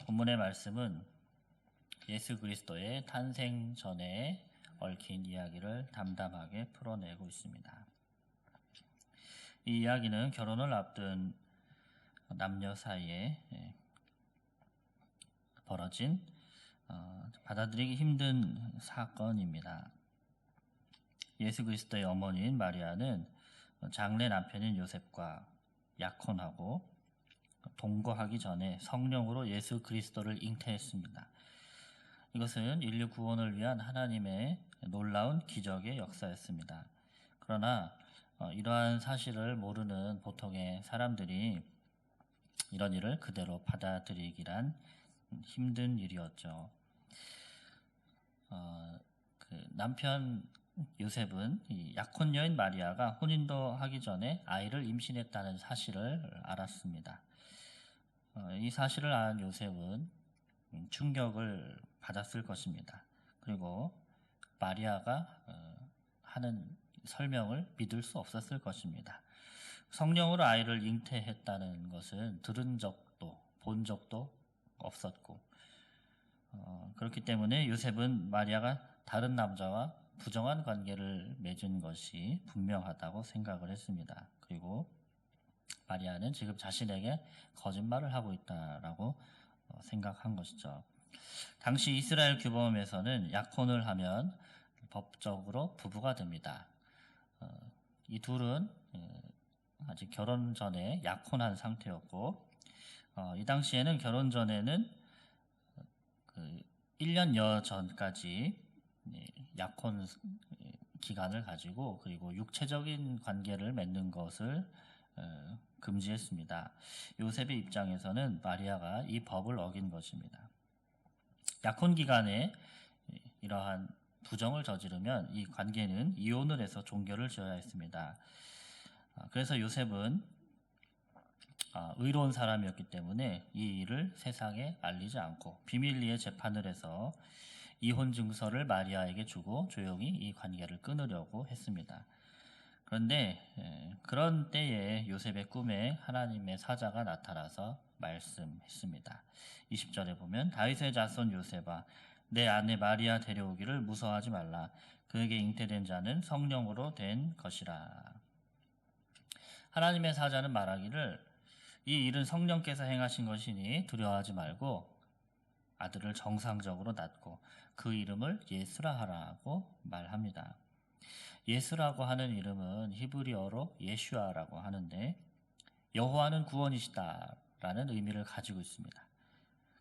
본문의 말씀은 예수 그리스도의 탄생 전에 얽힌 이야기를 담담하게 풀어내고 있습니다. 이 이야기는 결혼을 앞둔 남녀 사이에 벌어진 받아들이기 힘든 사건입니다. 예수 그리스도의 어머니인 마리아는 장래 남편인 요셉과 약혼하고 동거하기 전에 성령으로 예수 그리스도를 잉태했습니다. 이것은 인류 구원을 위한 하나님의 놀라운 기적의 역사였습니다. 그러나 이러한 사실을 모르는 보통의 사람들이 이런 일을 그대로 받아들이기란 힘든 일이었죠. 남편 요셉은 이 약혼 여인 마리아가 혼인도 하기 전에 아이를 임신했다는 사실을 알았습니다. 이 사실을 안 요셉은 충격을 받았을 것입니다. 그리고 마리아가 하는 설명을 믿을 수 없었을 것입니다. 성령으로 아이를 잉태했다는 것은 들은 적도 본 적도 없었고 그렇기 때문에 요셉은 마리아가 다른 남자와 부정한 관계를 맺은 것이 분명하다고 생각을 했습니다. 그리고 마리아는 지금 자신에게 거짓말을 하고 있다라고 생각한 것이죠. 당시 이스라엘 규범에서는 약혼을 하면 법적으로 부부가 됩니다. 이 둘은 아직 결혼 전에 약혼한 상태였고 이 당시에는 결혼 전에는 1년여 전까지 약혼 기간을 가지고 그리고 육체적인 관계를 맺는 것을 금지했습니다. 요셉의 입장에서는 마리아가 이 법을 어긴 것입니다. 약혼 기간에 이러한 부정을 저지르면 이 관계는 이혼을 해서 종결을 지어야 했습니다. 그래서 요셉은 의로운 사람이었기 때문에 이 일을 세상에 알리지 않고 비밀리에 재판을 해서 이혼 증서를 마리아에게 주고 조용히 이 관계를 끊으려고 했습니다. 그런데 그런 때에 요셉의 꿈에 하나님의 사자가 나타나서 말씀했습니다. 20절에 보면 다윗의 자손 요셉아 내 아내 마리아 데려오기를 무서워하지 말라. 그에게 잉태된 자는 성령으로 된 것이라. 하나님의 사자는 말하기를 이 일은 성령께서 행하신 것이니 두려워하지 말고 아들을 정상적으로 낳고 그 이름을 예수라 하라고 말합니다. 예수라고 하는 이름은 히브리어로 예슈아라고 하는데 여호와는 구원이시다라는 의미를 가지고 있습니다.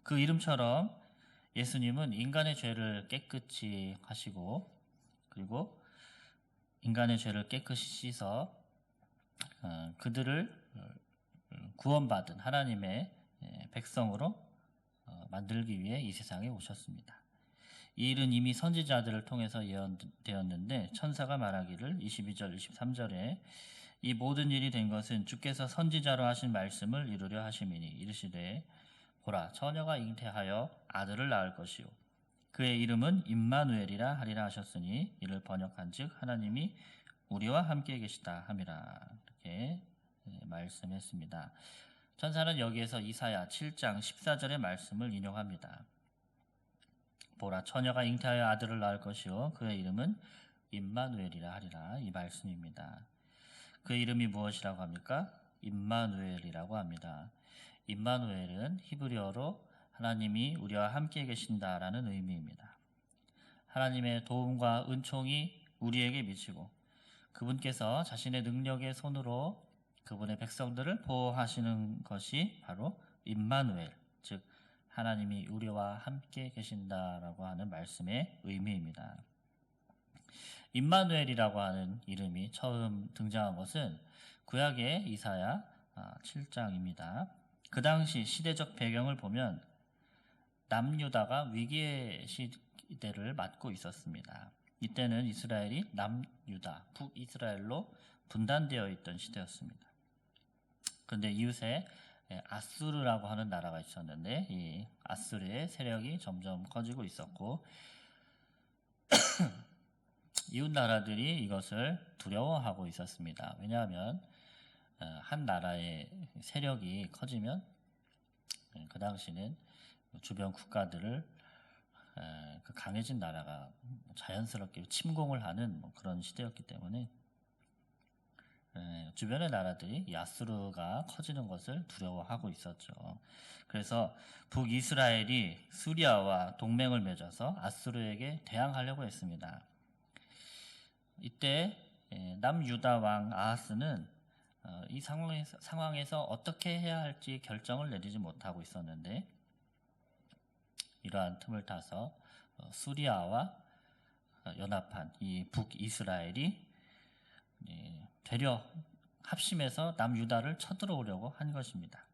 그 이름처럼 예수님은 인간의 죄를 깨끗이 하시고 그리고 인간의 죄를 깨끗이 씻어 그들을 구원받은 하나님의 백성으로 만들기 위해 이 세상에 오셨습니다. 이 일은 이미 선지자들을 통해서 예언되었는데 천사가 말하기를 22절 23절에 이 모든 일이 된 것은 주께서 선지자로 하신 말씀을 이루려 하심이니 이르시되 보라 처녀가 잉태하여 아들을 낳을 것이요 그의 이름은 임마누엘이라 하리라 하셨으니 이를 번역한즉 하나님이 우리와 함께 계시다 함이라 이렇게 말씀했습니다. 천사는 여기에서 이사야 7장 14절의 말씀을 인용합니다. 보라 처녀가 잉태하여 아들을 낳을 것이요 그의 이름은 임마누엘이라 하리라 이 말씀입니다. 그의 이름이 무엇이라고 합니까? 임마누엘이라고 합니다. 임마누엘은 히브리어로 하나님이 우리와 함께 계신다라는 의미입니다. 하나님의 도움과 은총이 우리에게 미치고 그분께서 자신의 능력의 손으로 그분의 백성들을 보호하시는 것이 바로 임마누엘, 즉 하나님이 우리와 함께 계신다라고 하는 말씀의 의미입니다. 임마누엘이라고 하는 이름이 처음 등장한 것은 구약의 이사야 7장입니다. 그 당시 시대적 배경을 보면 남유다가 위기의 시대를 맞고 있었습니다. 이때는 이스라엘이 남유다, 북이스라엘로 분단되어 있던 시대였습니다. 그런데 이웃에 아수르라고 하는 나라가 있었는데 이 아수르의 세력이 점점 커지고 있었고 이웃 나라들이 이것을 두려워하고 있었습니다. 왜냐하면 한 나라의 세력이 커지면 그 당시는 주변 국가들을 그 강해진 나라가 자연스럽게 침공을 하는 그런 시대였기 때문에 주변의 나라들이 야스루가 커지는 것을 두려워하고 있었죠. 그래서 북이스라엘이 수리아와 동맹을 맺어서 아수르에게 대항하려고 했습니다. 이때 남유다 왕 아하스는 이 상황에서 어떻게 해야 할지 결정을 내리지 못하고 있었는데, 이러한 틈을 타서 수리아와 연합한 이 북이스라엘이 되려 합심해서 남유다를 쳐들어오려고 한 것입니다.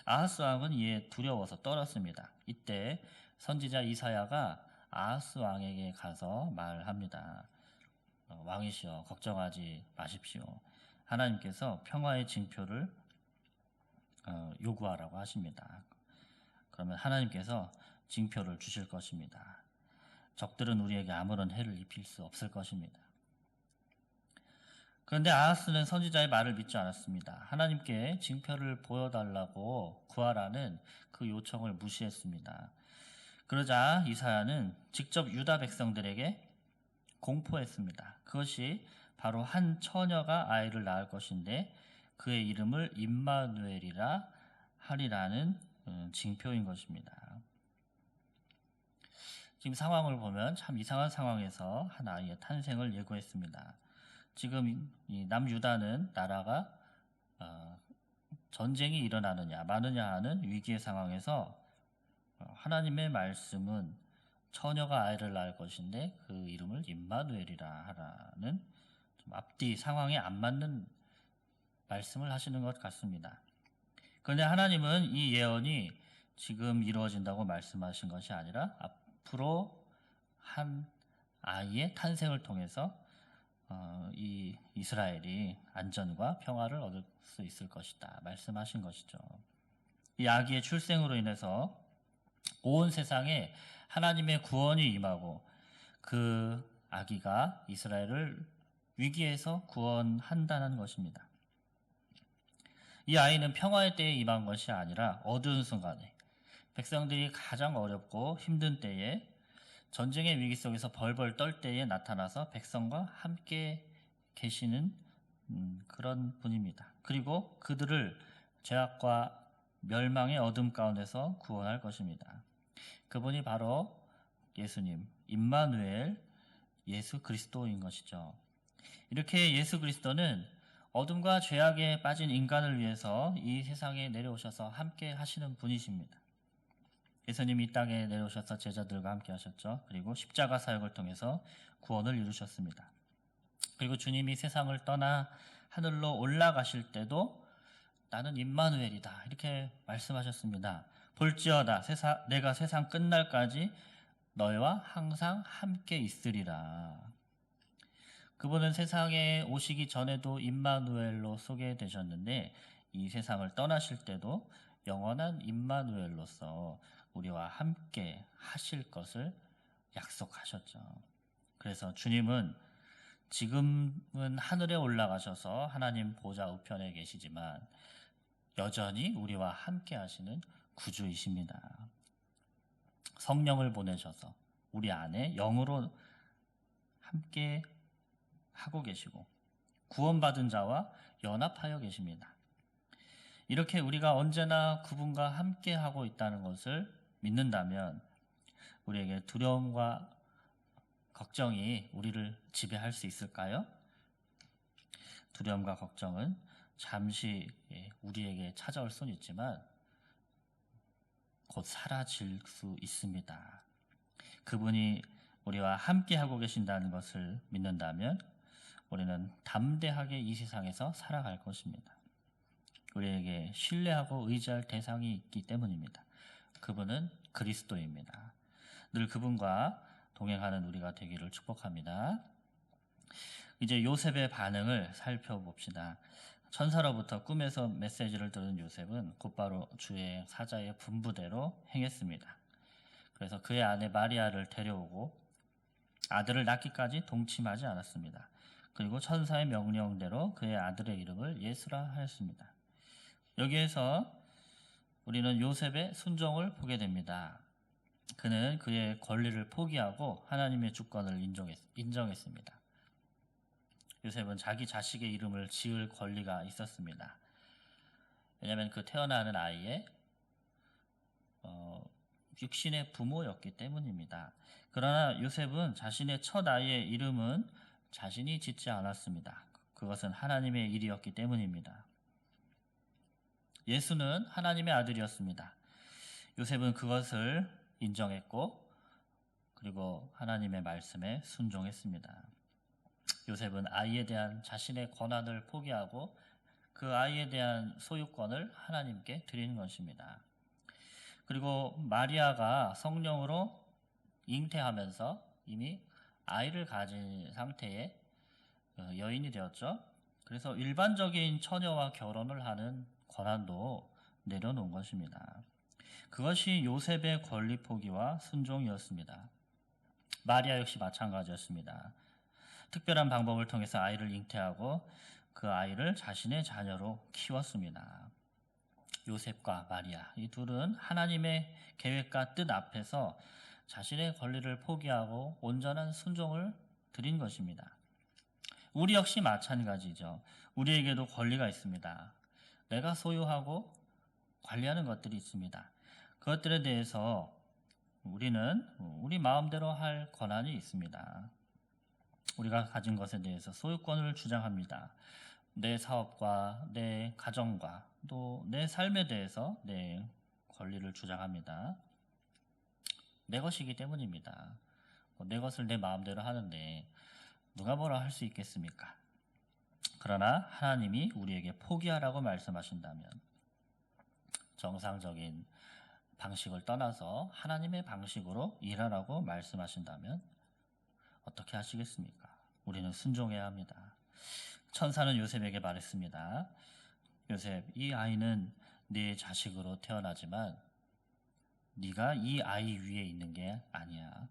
아하스 왕은 이에 두려워서 떨었습니다. 이때 선지자 이사야가 아하스 왕에게 가서 말합니다. 왕이시여, 걱정하지 마십시오. 하나님께서 평화의 징표를 요구하라고 하십니다. 그러면 하나님께서 징표를 주실 것입니다. 적들은 우리에게 아무런 해를 입힐 수 없을 것입니다. 그런데 아하스는 선지자의 말을 믿지 않았습니다. 하나님께 징표를 보여달라고 구하라는 그 요청을 무시했습니다. 그러자 이사야는 직접 유다 백성들에게 공포했습니다. 그것이 바로 한 처녀가 아이를 낳을 것인데 그의 이름을 임마누엘이라 하리라는 징표인 것입니다. 지금 상황을 보면 참 이상한 상황에서 한 아이의 탄생을 예고했습니다. 지금 이 남유다는 나라가 전쟁이 일어나느냐 마느냐 하는 위기의 상황에서 하나님의 말씀은 처녀가 아이를 낳을 것인데 그 이름을 임마누엘이라 하라는 좀 앞뒤 상황에 안 맞는 말씀을 하시는 것 같습니다. 그런데 하나님은 이 예언이 지금 이루어진다고 말씀하신 것이 아니라 앞으로 한 아이의 탄생을 통해서 이 이스라엘이 안전과 평화를 얻을 수 있을 것이다 말씀하신 것이죠. 이 아기의 출생으로 인해서 온 세상에 하나님의 구원이 임하고 그 아기가 이스라엘을 위기에서 구원한다는 것입니다. 이 아이는 평화의 때에 임한 것이 아니라 어두운 순간에, 백성들이 가장 어렵고 힘든 때에, 전쟁의 위기 속에서 벌벌 떨 때에 나타나서 백성과 함께 계시는 그런 분입니다. 그리고 그들을 죄악과 멸망의 어둠 가운데서 구원할 것입니다. 그분이 바로 예수님, 임마누엘, 예수 그리스도인 것이죠. 이렇게 예수 그리스도는 어둠과 죄악에 빠진 인간을 위해서 이 세상에 내려오셔서 함께 하시는 분이십니다. 예수님이 이 땅에 내려오셔서 제자들과 함께 하셨죠. 그리고 십자가 사역을 통해서 구원을 이루셨습니다. 그리고 주님이 세상을 떠나 하늘로 올라가실 때도 나는 임마누엘이다 이렇게 말씀하셨습니다. 볼지어다 내가 세상 끝날까지 너희와 항상 함께 있으리라. 그분은 세상에 오시기 전에도 임마누엘로 소개되셨는데 이 세상을 떠나실 때도 영원한 임마누엘로서 우리와 함께 하실 것을 약속하셨죠. 그래서 주님은 지금은 하늘에 올라가셔서 하나님 보좌 우편에 계시지만 여전히 우리와 함께 하시는 구주이십니다. 성령을 보내셔서 우리 안에 영으로 함께 하고 계시고 구원받은 자와 연합하여 계십니다. 이렇게 우리가 언제나 그분과 함께 하고 있다는 것을 믿는다면 우리에게 두려움과 걱정이 우리를 지배할 수 있을까요? 두려움과 걱정은 잠시 우리에게 찾아올 수는 있지만 곧 사라질 수 있습니다. 그분이 우리와 함께 하고 계신다는 것을 믿는다면 우리는 담대하게 이 세상에서 살아갈 것입니다. 우리에게 신뢰하고 의지할 대상이 있기 때문입니다. 그분은 그리스도입니다. 늘 그분과 동행하는 우리가 되기를 축복합니다. 이제 요셉의 반응을 살펴봅시다. 천사로부터 꿈에서 메시지를 들은 요셉은 곧바로 주의 사자의 분부대로 행했습니다. 그래서 그의 아내 마리아를 데려오고 아들을 낳기까지 동침하지 않았습니다. 그리고 천사의 명령대로 그의 아들의 이름을 예수라 하였습니다. 여기에서 우리는 요셉의 순종을 보게 됩니다. 그는 그의 권리를 포기하고 하나님의 주권을 인정했습니다. 요셉은 자기 자식의 이름을 지을 권리가 있었습니다. 왜냐하면 그 태어나는 아이의 육신의 부모였기 때문입니다. 그러나 요셉은 자신의 첫 아이의 이름은 자신이 짓지 않았습니다. 그것은 하나님의 일이었기 때문입니다. 예수는 하나님의 아들이었습니다. 요셉은 그것을 인정했고 그리고 하나님의 말씀에 순종했습니다. 요셉은 아이에 대한 자신의 권한을 포기하고 그 아이에 대한 소유권을 하나님께 드리는 것입니다. 그리고 마리아가 성령으로 잉태하면서 이미 아이를 가진 상태의 여인이 되었죠. 그래서 일반적인 처녀와 결혼을 하는 권한도 내려놓은 것입니다. 그것이 요셉의 권리 포기와 순종이었습니다. 마리아 역시 마찬가지였습니다. 특별한 방법을 통해서 아이를 잉태하고 그 아이를 자신의 자녀로 키웠습니다. 요셉과 마리아 이 둘은 하나님의 계획과 뜻 앞에서 자신의 권리를 포기하고 온전한 순종을 드린 것입니다. 우리 역시 마찬가지죠. 우리에게도 권리가 있습니다. 내가 소유하고 관리하는 것들이 있습니다. 그것들에 대해서 우리는 우리 마음대로 할 권한이 있습니다. 우리가 가진 것에 대해서 소유권을 주장합니다. 내 사업과 내 가정과 또 내 삶에 대해서 내 권리를 주장합니다. 내 것이기 때문입니다. 내 것을 내 마음대로 하는데 누가 뭐라 할 수 있겠습니까? 그러나 하나님이 우리에게 포기하라고 말씀하신다면 정상적인 방식을 떠나서 하나님의 방식으로 일하라고 말씀하신다면 어떻게 하시겠습니까? 우리는 순종해야 합니다. 천사는 요셉에게 말했습니다. 요셉, 이 아이는 네 자식으로 태어나지만 네가 이 아이 위에 있는 게 아니야.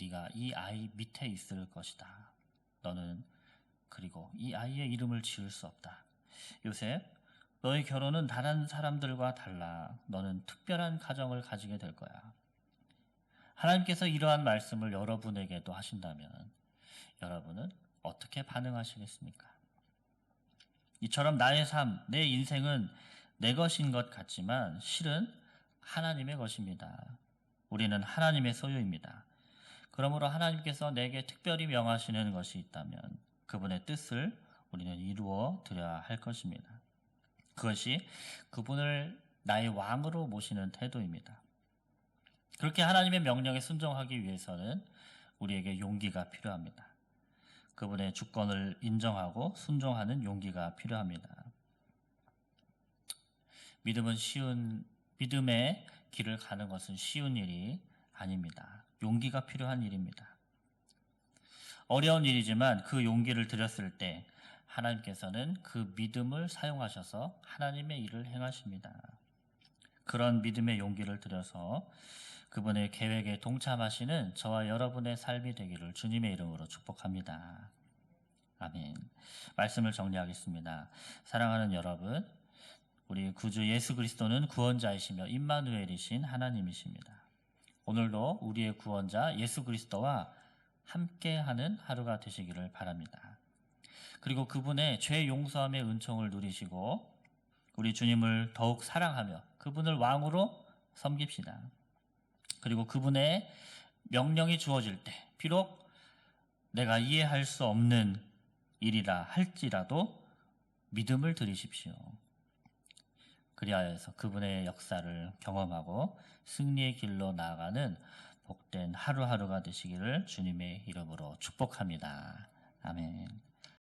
네가 이 아이 밑에 있을 것이다. 너는 그리고 이 아이의 이름을 지을 수 없다. 요셉, 너의 결혼은 다른 사람들과 달라. 너는 특별한 가정을 가지게 될 거야. 하나님께서 이러한 말씀을 여러분에게도 하신다면 여러분은 어떻게 반응하시겠습니까? 이처럼 나의 삶, 내 인생은 내 것인 것 같지만 실은 하나님의 것입니다. 우리는 하나님의 소유입니다. 그러므로 하나님께서 내게 특별히 명하시는 것이 있다면 그분의 뜻을 우리는 이루어 드려야 할 것입니다. 그것이 그분을 나의 왕으로 모시는 태도입니다. 그렇게 하나님의 명령에 순종하기 위해서는 우리에게 용기가 필요합니다. 그분의 주권을 인정하고 순종하는 용기가 필요합니다. 믿음의 길을 가는 것은 쉬운 일이 아닙니다. 용기가 필요한 일입니다. 어려운 일이지만 그 용기를 드렸을 때 하나님께서는 그 믿음을 사용하셔서 하나님의 일을 행하십니다. 그런 믿음의 용기를 들여서 그분의 계획에 동참하시는 저와 여러분의 삶이 되기를 주님의 이름으로 축복합니다. 아멘. 말씀을 정리하겠습니다. 사랑하는 여러분, 우리 구주 예수 그리스도는 구원자이시며 임마누엘이신 하나님이십니다. 오늘도 우리의 구원자 예수 그리스도와 함께하는 하루가 되시기를 바랍니다. 그리고 그분의 죄 용서함의 은총을 누리시고 우리 주님을 더욱 사랑하며 그분을 왕으로 섬깁시다. 그리고 그분의 명령이 주어질 때 비록 내가 이해할 수 없는 일이라 할지라도 믿음을 들이십시오. 그리하여서 그분의 역사를 경험하고 승리의 길로 나아가는 복된 하루하루가 되시기를 주님의 이름으로 축복합니다. 아멘.